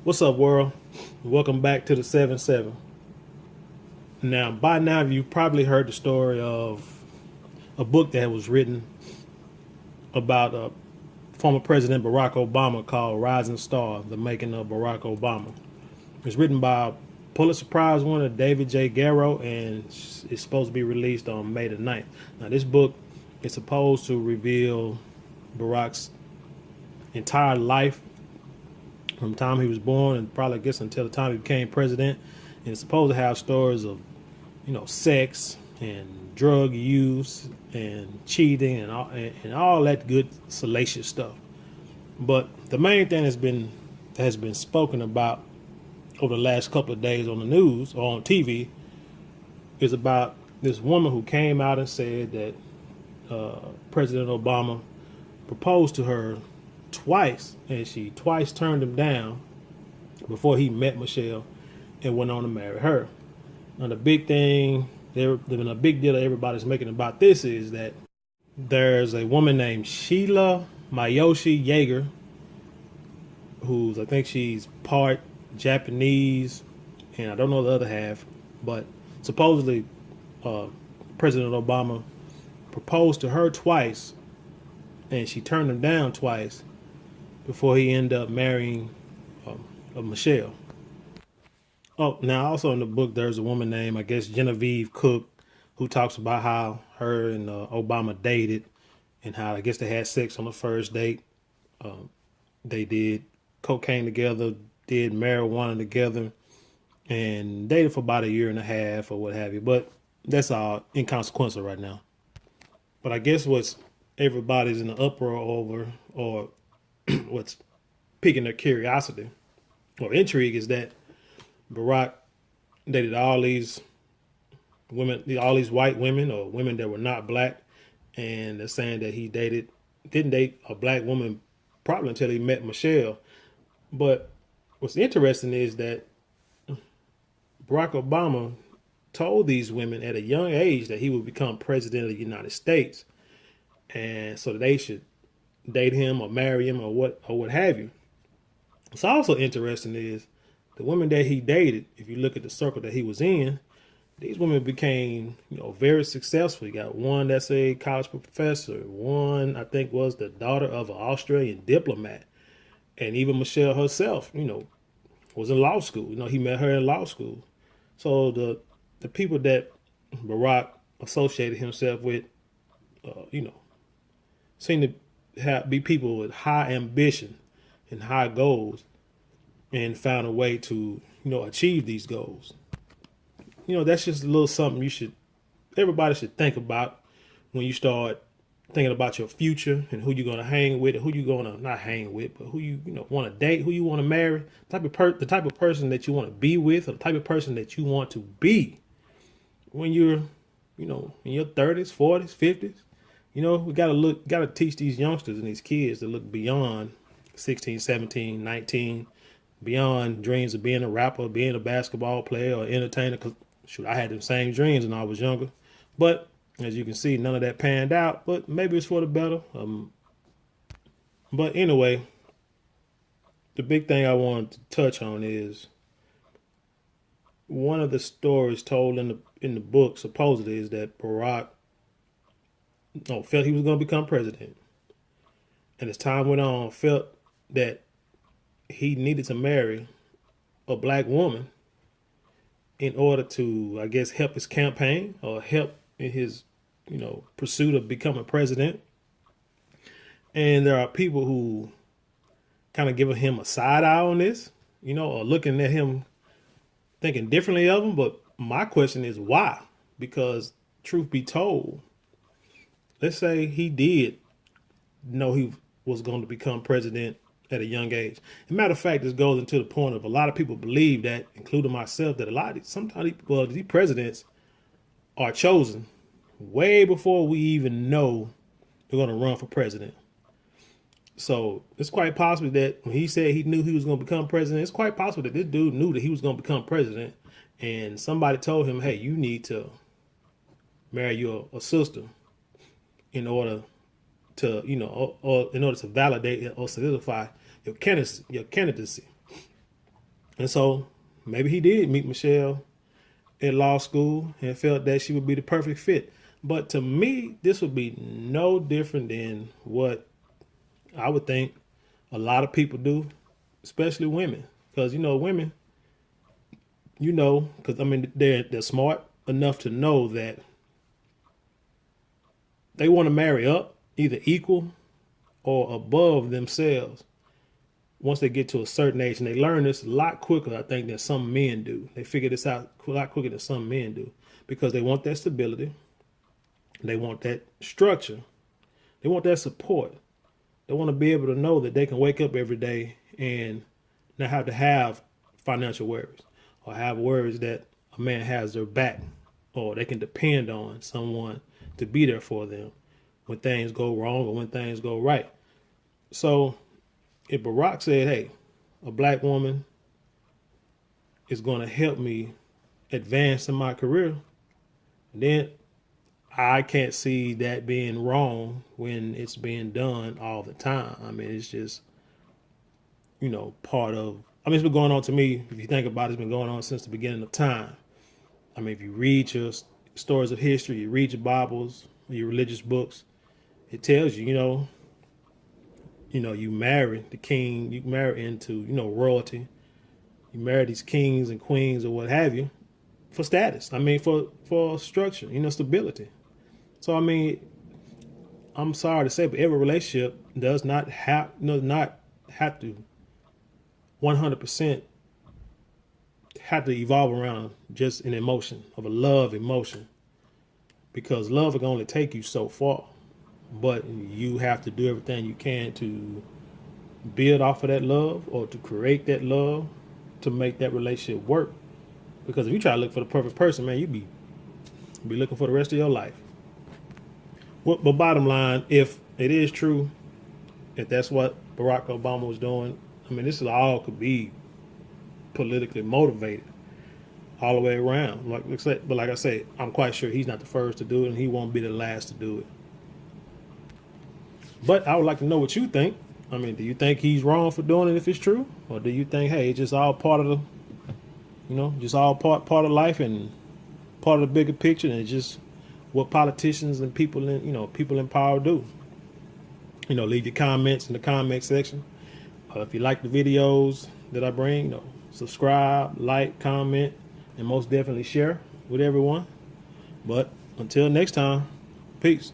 What's up, world? Welcome back to the 7-7. Now, by now, you've probably heard the story of a book that was written about former President Barack Obama called Rising Star, The Making of Barack Obama. It's written by Pulitzer Prize winner David J. Garrow, and it's supposed to be released on May the 9th. Now, this book is supposed to reveal Barack's entire life from the time he was born and probably I guess until the time he became president. And it's supposed to have stories of, sex and drug use and cheating and all that good salacious stuff. But the main thing that has been spoken about over the last couple of days on the news or on TV is about this woman who came out and said that President Obama proposed to her twice, and she twice turned him down before he met Michelle and went on to marry her. Now, the big thing, a big deal that everybody's making about this is that there's a woman named Sheila Mayoshi Yeager, I think she's part Japanese, and I don't know the other half, but supposedly President Obama proposed to her twice, and she turned him down twice before he ended up marrying Michelle. Oh, now also in the book, there's a woman named, I guess, Genevieve Cook, who talks about how her and Obama dated and how I guess they had sex on the first date. They did cocaine together, did marijuana together, and dated for about a year and a half or what have you. But that's all inconsequential right now. But I guess what's everybody's in the uproar over, or what's piquing their curiosity or intrigue, is that Barack dated all these women, all these white women or women that were not black, and they're saying that he didn't date a black woman probably until he met Michelle. But what's interesting is that Barack Obama told these women at a young age that he would become president of the United States, and so that they should date him or marry him or what have you. What's also interesting is the women that he dated. If you look at the circle that he was in, these women became, very successful. You got one that's a college professor. One, I think, was the daughter of an Australian diplomat. And even Michelle herself, was in law school. He met her in law school. So the people that Barack associated himself with, seem to be people with high ambition and high goals, and found a way to, achieve these goals. That's just a little something everybody should think about when you start thinking about your future and who you're going to hang with, and who you're going to not hang with, but who want to date, who you want to marry, the type of person that you want to be with, or the type of person that you want to be when you're, in your 30s, 40s, 50s. We got to teach these youngsters and these kids to look beyond 16, 17, 19, beyond dreams of being a rapper, being a basketball player or entertainer. Cause shoot, I had the same dreams when I was younger, but as you can see, none of that panned out, but maybe it's for the better. But anyway, the big thing I wanted to touch on is one of the stories told in the book supposedly is that Barack felt he was going to become president, and as time went on, felt that he needed to marry a black woman in order to, I guess, help his campaign or help in his, pursuit of becoming president. And there are people who kind of giving him a side eye on this, or looking at him thinking differently of him. But my question is why? Because truth be told, let's say he did know he was going to become president at a young age. As a matter of fact, this goes into the point of a lot of people believe that, including myself, that sometimes these presidents are chosen way before we even know they're going to run for president. So it's quite possible that when he said he knew he was going to become president, it's quite possible that this dude knew that he was going to become president, and somebody told him, hey, you need to marry your a sister in order to, or in order to validate or solidify your candidacy. And so maybe he did meet Michelle at law school and felt that she would be the perfect fit. But to me, this would be no different than what I would think a lot of people do, especially women. Because, women, because I mean, they're smart enough to know that they want to marry up, either equal or above themselves once they get to a certain age. And they learn this a lot quicker, I think, than some men do. They figure this out a lot quicker than some men do because they want that stability. They want that structure. They want that support. They want to be able to know that they can wake up every day and not have to have financial worries or have worries that a man has their back or they can depend on someone to be there for them when things go wrong or when things go right. So if Barack said, hey, a black woman is going to help me advance in my career, then I can't see that being wrong when it's being done all the time. I mean, it's just, part of, it's been going on to me. If you think about it, it's been going on since the beginning of time. I mean, if you read your stories of history, you read your Bibles, your religious books, it tells you, you marry the king, you marry into, royalty. You marry these kings and queens or what have you for status. I mean, for structure, stability. So, I'm sorry to say, but every relationship does not have to 100% have to evolve around just an emotion of a love emotion, because love can only take you so far, but you have to do everything you can to build off of that love or to create that love to make that relationship work. Because if you try to look for the perfect person, man, you be looking for the rest of your life. But bottom line, if it is true, if that's what Barack Obama was doing, this is all could be politically motivated all the way around. But like I say, I'm quite sure he's not the first to do it, and he won't be the last to do it. But I would like to know what you think. Do you think he's wrong for doing it if it's true, or do you think, hey, it's just all part of the, just all part of life and part of the bigger picture, and it's just what politicians and people in power do? Leave your comments in the comment section. If you like the videos that I bring, subscribe, like, comment, and most definitely share with everyone. But until next time, peace.